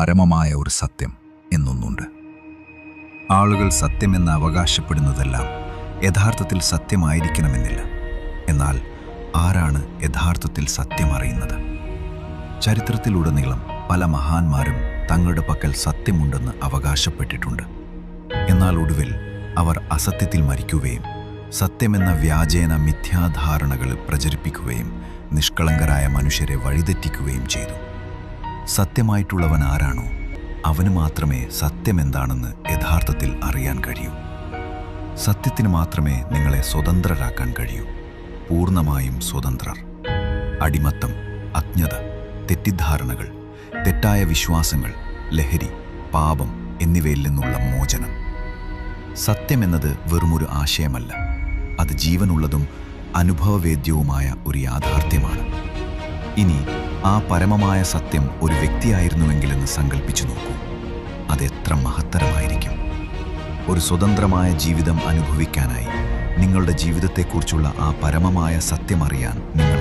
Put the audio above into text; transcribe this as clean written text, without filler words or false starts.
പരമമായ ഒരു സത്യം എന്നൊന്നുണ്ട്. ആളുകൾ സത്യമെന്ന് അവകാശപ്പെടുന്നതെല്ലാം യഥാർത്ഥത്തിൽ സത്യമായിരിക്കണമെന്നില്ല. എന്നാൽ ആരാണ് യഥാർത്ഥത്തിൽ സത്യം അറിയുന്നത്? ചരിത്രത്തിലുടനീളം പല മഹാന്മാരും തങ്ങളുടെ പക്കൽ സത്യമുണ്ടെന്ന് അവകാശപ്പെട്ടിട്ടുണ്ട്. എന്നാൽ ഒടുവിൽ അവർ അസത്യത്തിൽ മരിക്കുകയും സത്യമെന്ന വ്യാജേന മിഥ്യാധാരണകൾ പ്രചരിപ്പിക്കുകയും നിഷ്കളങ്കരായ മനുഷ്യരെ വഴിതെറ്റിക്കുകയും ചെയ്തു. സത്യമായിട്ടുള്ളവൻ ആരാണോ അവന് മാത്രമേ സത്യമെന്താണെന്ന് യഥാർത്ഥത്തിൽ അറിയാൻ കഴിയൂ. സത്യത്തിന് മാത്രമേ നിങ്ങളെ സ്വതന്ത്രരാക്കാൻ കഴിയൂ, പൂർണ്ണമായും സ്വതന്ത്രർ. അടിമത്തം, അജ്ഞത, തെറ്റിദ്ധാരണകൾ, തെറ്റായ വിശ്വാസങ്ങൾ, ലഹരി, പാപം എന്നിവയിൽ നിന്നുള്ള മോചനം. സത്യമെന്നത് വെറുമൊരു ആശയമല്ല, അത് ജീവനുള്ളതും അനുഭവവേദ്യവുമായ ഒരു യാഥാർത്ഥ്യമാണ്. ഇനി ആ പരമമായ സത്യം ഒരു വ്യക്തിയായിരുന്നുവെങ്കിലെന്ന് സങ്കല്പിച്ചു നോക്കൂ. അതെത്ര മഹത്തരമായിരിക്കും! ഒരു സ്വതന്ത്രമായ ജീവിതം അനുഭവിക്കാനായി നിങ്ങളുടെ ജീവിതത്തെക്കുറിച്ചുള്ള ആ പരമമായ സത്യമറിയാൻ നിങ്ങൾ